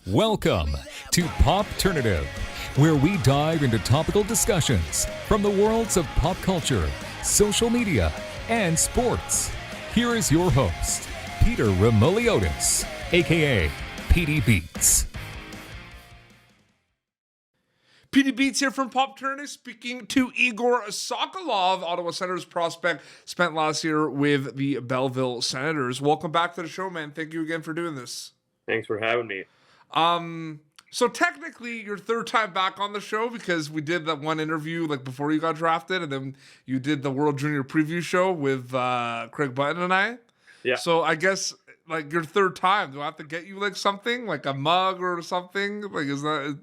Welcome to Popternative, where we dive into topical discussions from the worlds of pop culture, social media, and sports. Here is your host, Peter Remoliotis, aka PD Beats. PD Beats here from Popternative, speaking to Egor Sokolov, Ottawa Senators prospect, spent last year with the Belleville Senators. Welcome back to the show, man. Thank you again for doing this. Thanks for having me. So technically, your third time back on the show because we did that one interview like before you got drafted, and then you did the World Junior Preview show with Craig Button and I. Yeah. So I guess like your third time, do I have to get you like something, like a mug or something? Like is that?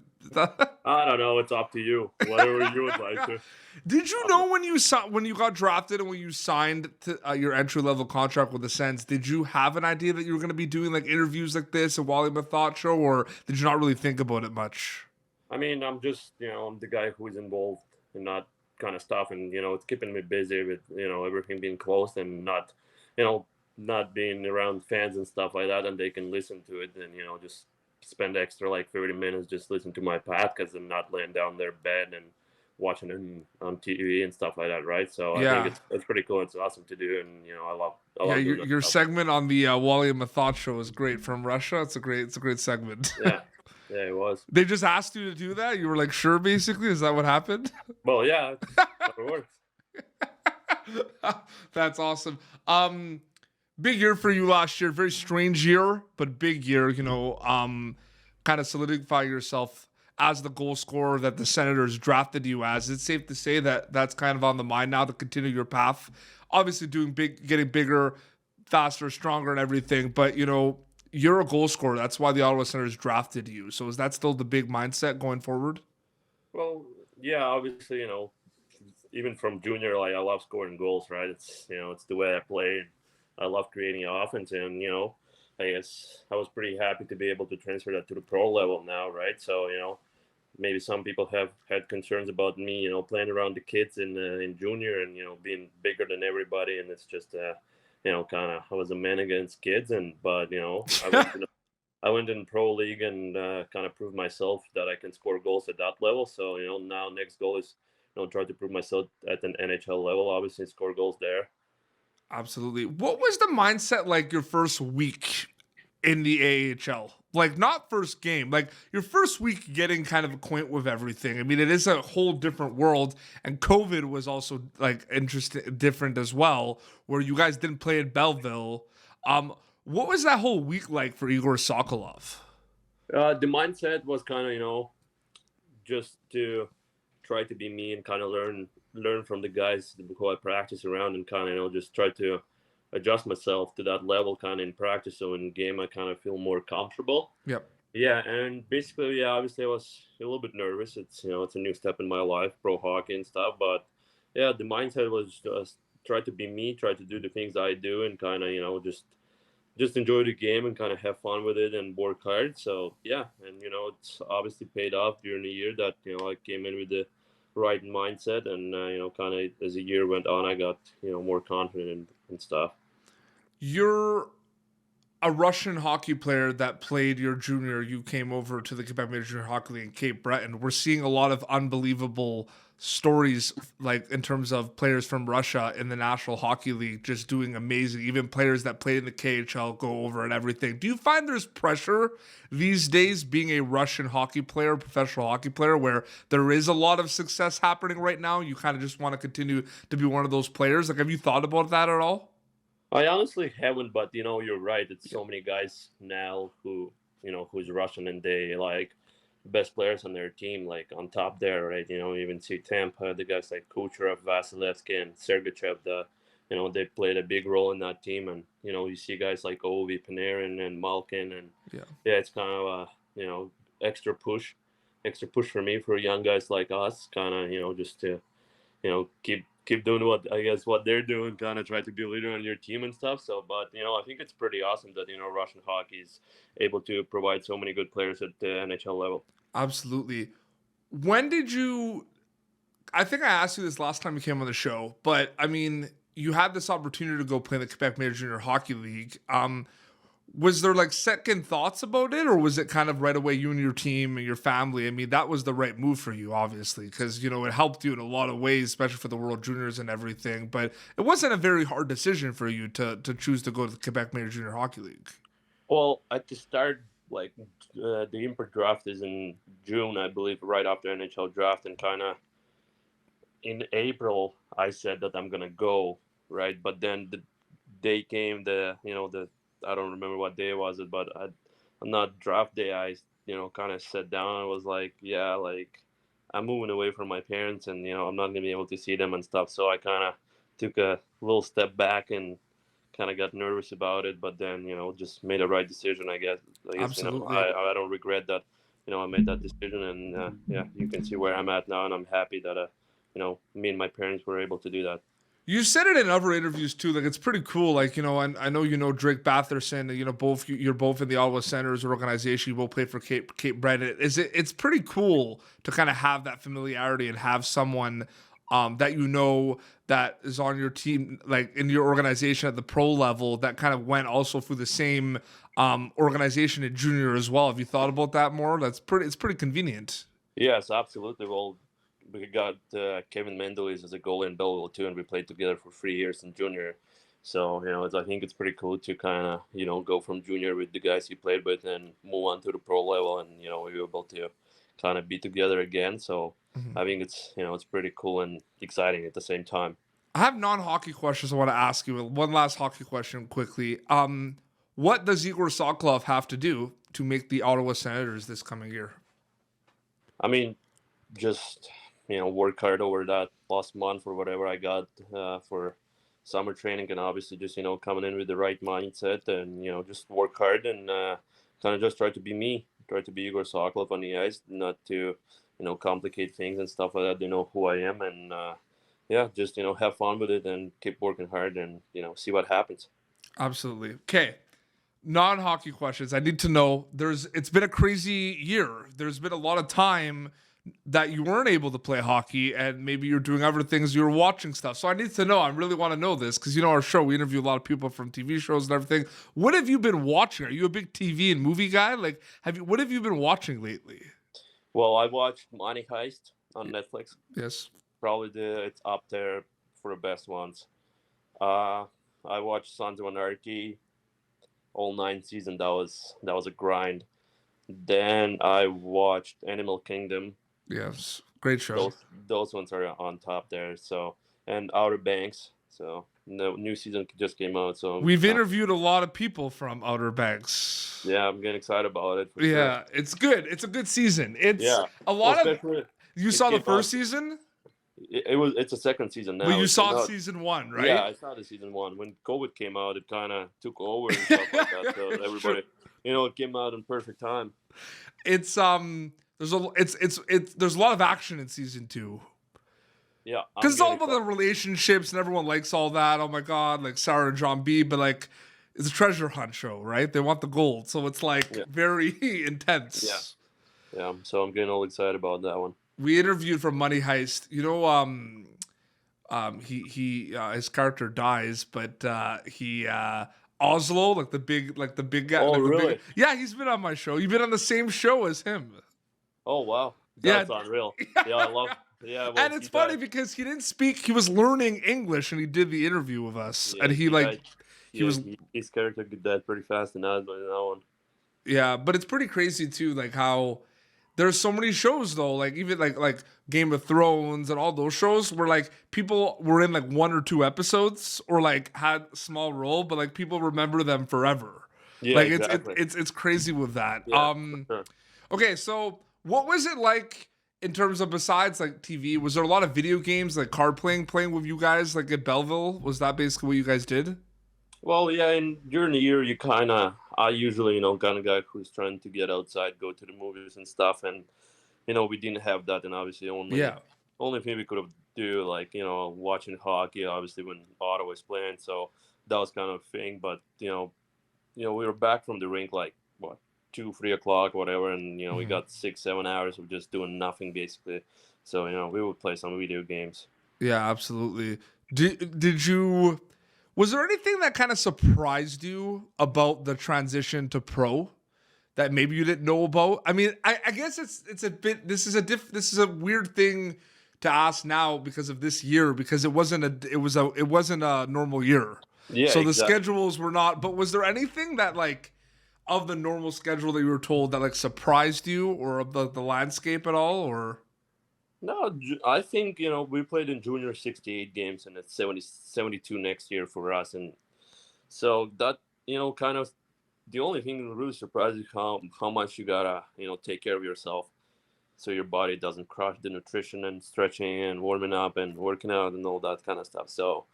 I don't know. It's up to you. Whatever you would like to. Did you know when you got drafted and when you signed to, your entry level contract with the Sens? Did you have an idea that you were going to be doing like interviews like this, a Wally Mathot show, or did you not really think about it much? I mean, I'm just I'm the guy who is involved in that kind of stuff, and it's keeping me busy with everything being closed and not not being around fans and stuff like that, and they can listen to it and just spend extra like 30 minutes just listening to my podcast and not laying down their bed and watching it on TV and stuff like that, right? So I think it's pretty cool. It's awesome to do, and I love your segment on the Wally Mathot show is great from Russia. It's a great segment. Yeah, it was. They just asked you to do that. You were like, sure, basically. Is that what happened? Well, yeah, that's how it works. That's awesome. Big year for you last year. Very strange year, but big year. Kind of solidify yourself as the goal scorer that the Senators drafted you as. It's safe to say that that's kind of on the mind now to continue your path. Obviously, getting bigger, faster, stronger, and everything. But you're a goal scorer. That's why the Ottawa Senators drafted you. So is that still the big mindset going forward? Well, yeah. Obviously, even from junior, like I love scoring goals. Right? It's it's the way I play. I love creating offense, and I guess I was pretty happy to be able to transfer that to the pro level now, right? So maybe some people have had concerns about me, playing around the kids in junior and being bigger than everybody, and it's just kind of I was a man against kids, but I went in pro league and kind of proved myself that I can score goals at that level. So now next goal is try to prove myself at an NHL level, obviously score goals there. Absolutely. What was the mindset like your first week in the AHL? Like not first game, like your first week getting kind of acquainted with everything. I mean, it is a whole different world, and COVID was also like different as well, where you guys didn't play at Belleville. What was that whole week like for Egor Sokolov? The mindset was kind of just to try to be me and kind of learn from the guys who I practice around and kind of just try to adjust myself to that level kind of in practice, so in game I kind of feel more comfortable. Yep. Yeah, and basically, obviously I was a little bit nervous. It's it's a new step in my life, pro hockey and stuff, but yeah, the mindset was just try to be me, try to do the things I do, and kind of just enjoy the game and kind of have fun with it and work hard. So yeah, and it's obviously paid off during the year that I came in with the right mindset, and kind of as the year went on, I got more confident and stuff. You're a Russian hockey player that played your junior. You came over to the Quebec Major Junior Hockey League in Cape Breton. We're seeing a lot of unbelievable stories, like in terms of players from Russia in the National Hockey League just doing amazing. Even players that played in the KHL go over and everything. Do you find there's pressure these days being a Russian hockey player, professional hockey player, where there is a lot of success happening right now? You kind of just want to continue to be one of those players. Like, have you thought about that at all? I honestly haven't, but you're right. It's so many guys now who who's Russian, and they like best players on their team, like on top there, right? You even see Tampa, the guys like Kucherov, Vasilevsky, and Sergachev. They played a big role in that team, and you see guys like Ovi, Panarin, and Malkin, and it's kind of extra push for me, for young guys like us, kind of just to keep doing what they're doing, kind of try to be a leader on your team and stuff. So, but I think it's pretty awesome that Russian hockey is able to provide so many good players at the NHL level. Absolutely. When did you? I think I asked you this last time you came on the show, but I mean, you had this opportunity to go play in the Quebec Major Junior Hockey League. Was there like second thoughts about it, or was it kind of right away you and your team and your family? I mean, that was the right move for you, obviously, because it helped you in a lot of ways, especially for the World Juniors and everything. But it wasn't a very hard decision for you to choose to go to the Quebec Major Junior Hockey League. Well, at the start, like the import draft is in June, I believe, right after NHL draft, and kind of in April, I said that I'm gonna go, right? But then the day came, the I don't remember what day was it, but on that draft day, I kind of sat down. I was like, yeah, like I'm moving away from my parents, and I'm not gonna be able to see them and stuff. So I kind of took a little step back and kind of got nervous about it, but then just made the right decision. I guess Absolutely. I don't regret that. I made that decision, and yeah, you can see where I'm at now, and I'm happy that me and my parents were able to do that. You said it in other interviews too. Like, it's pretty cool. Like, I know Drake Batherson. You're both in the Ottawa Senators organization. You both play for Cape Breton. It's pretty cool to kind of have that familiarity and have someone that that is on your team, like in your organization at the pro level, that kind of went also through the same organization at junior as well. Have you thought about that more? It's pretty convenient. Yes, absolutely. Well, we got Kevin Mendelis as a goalie in Belleville too, and we played together for 3 years in junior. So I think it's pretty cool to kind of go from junior with the guys you played with and move on to the pro level, and we were able to kind of be together again. So I think it's pretty cool and exciting at the same time. I have non-hockey questions I want to ask you. One last hockey question quickly. What does Egor Sokolov have to do to make the Ottawa Senators this coming year? I mean, just work hard over that last month or whatever I got for summer training, and obviously just coming in with the right mindset, and just work hard and kind of just try to be me, try to be Egor Sokolov on the ice, not to complicate things and stuff like that. They know who I am, and yeah, just have fun with it and keep working hard and see what happens. Absolutely. Okay. Non-hockey questions. I need to know. It's been a crazy year. There's been a lot of time that you weren't able to play hockey, and maybe you're doing other things. You're watching stuff. So I need to know. I really want to know this because our show, we interview a lot of people from TV shows and everything. What have you been watching? Are you a big TV and movie guy? Like, what have you been watching lately? Well, I watched Money Heist on Netflix. Yes. Probably it's up there for the best ones. I watched Sons of Anarchy, all 9 seasons. That was a grind. Then I watched Animal Kingdom. Yes, great show. Those ones are on top there. So, and Outer Banks. So the new season just came out. So we've interviewed a lot of people from Outer Banks. Yeah, I'm getting excited about it. Yeah, sure. It's good. It's a good season. It's a lot of. You saw the first season? It's a second season now. Well, you saw season 1, right? Yeah, I saw the season 1. When COVID came out, it kind of took over and stuff like that. So everybody, it came out in perfect time. It's there's a lot of action in season 2. Yeah, because it's all about the relationships and everyone likes all that. Oh my god, like Sarah and John B. But like, it's a treasure hunt show, right? They want the gold, so it's like very intense. Yeah. So I'm getting all excited about that one. We interviewed from Money Heist. His character dies, but Oslo, like the big guy. Oh, really? Yeah, he's been on my show. You've been on the same show as him. Oh, wow. That's unreal. Yeah, I love. Yeah, well, and it's funny because he didn't speak. He was learning English, and he did the interview with us. Yeah, and his character died pretty fast in that one. Yeah, but it's pretty crazy too, like how. There's so many shows though, like even like Game of Thrones and all those shows where like people were in like 1 or 2 episodes or like had a small role, but like people remember them forever. Yeah, like exactly. it's crazy with that. Yeah, sure. Okay, so what was it like in terms of besides like TV? Was there a lot of video games like card playing with you guys like at Belleville? Was that basically what you guys did? Well, yeah, and during the year, I usually, kind of guy who's trying to get outside, go to the movies and stuff, and, we didn't have that, and obviously only thing we could have do, like, watching hockey, obviously, when Ottawa was playing, so that was kind of a thing, but, we were back from the rink, like, 2-3 o'clock, whatever, and, we got 6-7 hours of just doing nothing, basically, so, we would play some video games. Yeah, absolutely. Did you... Was there anything that kind of surprised you about the transition to pro that maybe you didn't know about? I mean, I guess it's a bit. This is a weird thing to ask now because of this year, because it wasn't a normal year. Yeah, So the exactly. schedules were not. But was there anything that like of the normal schedule that you were told that like surprised you, or of the landscape at all, or? No, I think, we played in junior 68 games, and it's 72 next year for us. And so that, kind of the only thing that really surprises you how much you gotta, take care of yourself so your body doesn't crush the nutrition and stretching and warming up and working out and all that kind of stuff. So,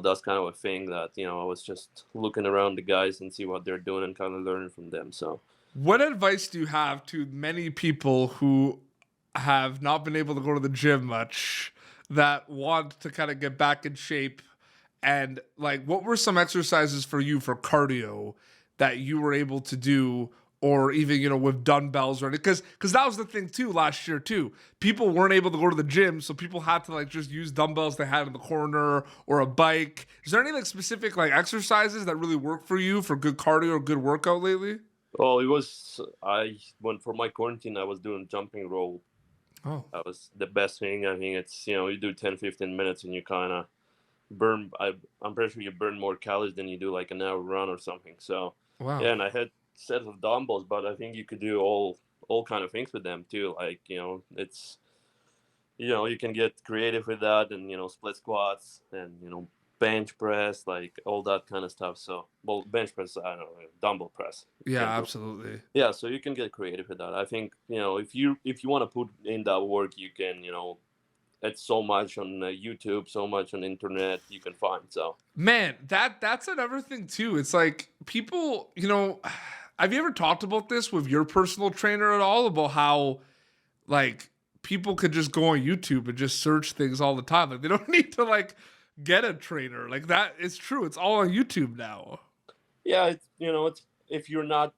that's kind of a thing that, I was just looking around the guys and see what they're doing and kind of learning from them. So, what advice do you have to many people who have not been able to go to the gym much, that want to kind of get back in shape? And like, what were some exercises for you for cardio that you were able to do, or even, with dumbbells or anything? Because that was the thing too last year too. People weren't able to go to the gym, so people had to like just use dumbbells they had in the corner or a bike. Is there any like specific like exercises that really work for you for good cardio or good workout lately? well, when for my quarantine, I was doing jumping rope. Oh, That was the best thing. I think it's, you do 10, 15 minutes and you kind of burn. I'm pretty sure you burn more calories than you do like an hour run or something. So, wow. yeah, and I had sets of dumbbells, but I think you could do all kind of things with them too. Like, it's, you can get creative with that, and, split squats and, bench press, like all that kind of stuff. So, well, bench press, I don't know, dumbbell press. Yeah, absolutely. Yeah, so you can get creative with that. I think, if you want to put in that work, you can, it's so much on YouTube, so much on internet you can find. So, Man, that's another thing too. It's like people, have you ever talked about this with your personal trainer at all, about how like people could just go on YouTube and just search things all the time? Like they don't need to like get a trainer. Like that is true. It's all on YouTube now. yeah, it's if you're not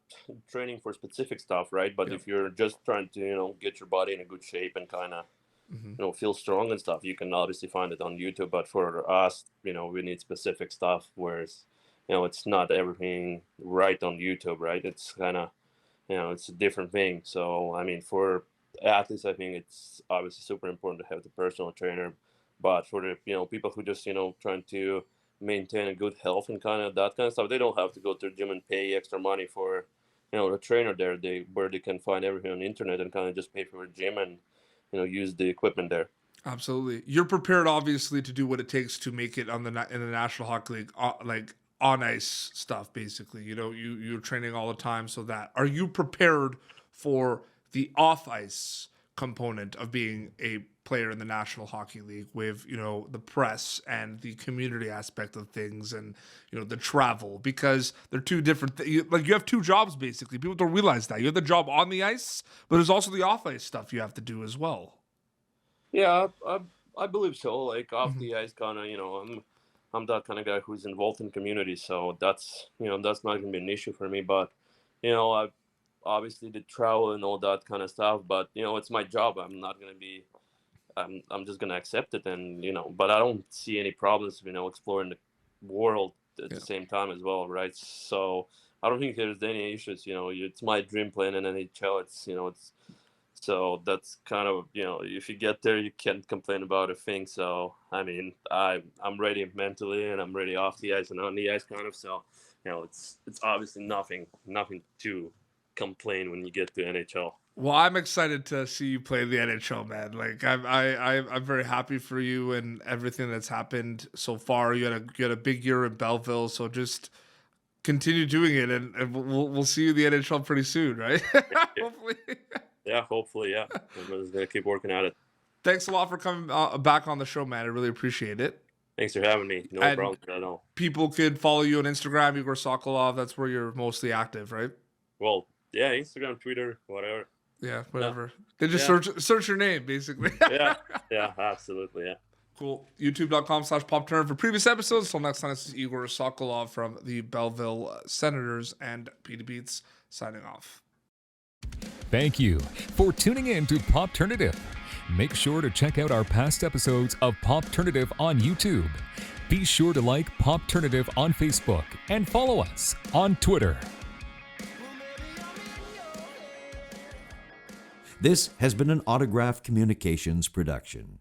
training for specific stuff, right? But Yeah. if you're just trying to, get your body in a good shape and kind of, Mm-hmm. feel strong and stuff, you can obviously find it on YouTube. But for us, we need specific stuff, whereas, it's not everything right on YouTube, right? It's kind of, it's a different thing. So, I mean, for athletes, I think it's obviously super important to have the personal trainer. But for the, people who just, trying to maintain a good health and kind of that kind of stuff, they don't have to go to the gym and pay extra money for, a trainer there. Where they can find everything on the internet and kind of just pay for a gym and, use the equipment there. Absolutely. You're prepared, obviously, to do what it takes to make it in the National Hockey League, like on ice stuff. Basically, you're training all the time. So that, are you prepared for the off ice component of being a player in the National Hockey League, with the press and the community aspect of things, and the travel, because they're two different like you have two jobs basically. People don't realize that you have the job on the ice, but there's also the off ice stuff you have to do as well. Yeah, I believe so. Like off Mhm. the ice, kind of, I'm that kind of guy who's involved in community, so that's that's not gonna be an issue for me. But I obviously the travel and all that kind of stuff. But it's my job. I'm not gonna be. I'm just gonna accept it, and But I don't see any problems, exploring the world at Yeah. the same time as well, right? So I don't think there's any issues. It's my dream playing in NHL. It's so that's kind of, if you get there, you can't complain about a thing. So, I mean, I'm ready mentally, and I'm ready off the ice and on the ice kind of. So, it's obviously nothing to complain when you get to NHL. Well, I'm excited to see you play the NHL, man. Like I'm very happy for you and everything that's happened so far. You had a big year in Belleville, so just continue doing it, and we'll see you in the NHL pretty soon, right? Hopefully. Yeah, hopefully, yeah. I'm just gonna keep working at it. Thanks a lot for coming back on the show, man. I really appreciate it. Thanks for having me. No And problem at all. people could follow you on Instagram, Egor Sokolov. That's where you're mostly active, right? Well, yeah, Instagram, Twitter, whatever. Yeah, whatever. They just Yeah. search your name, basically. Yeah, absolutely, yeah. Cool. YouTube.com/Popternative for previous episodes. Till next time, this is Egor Sokolov from the Belleville Senators and Peter Beats signing off. Thank you for tuning in to Popternative. Make sure to check out our past episodes of Popternative on YouTube. Be sure to like Popternative on Facebook and follow us on Twitter. This has been an Autograph Communications production.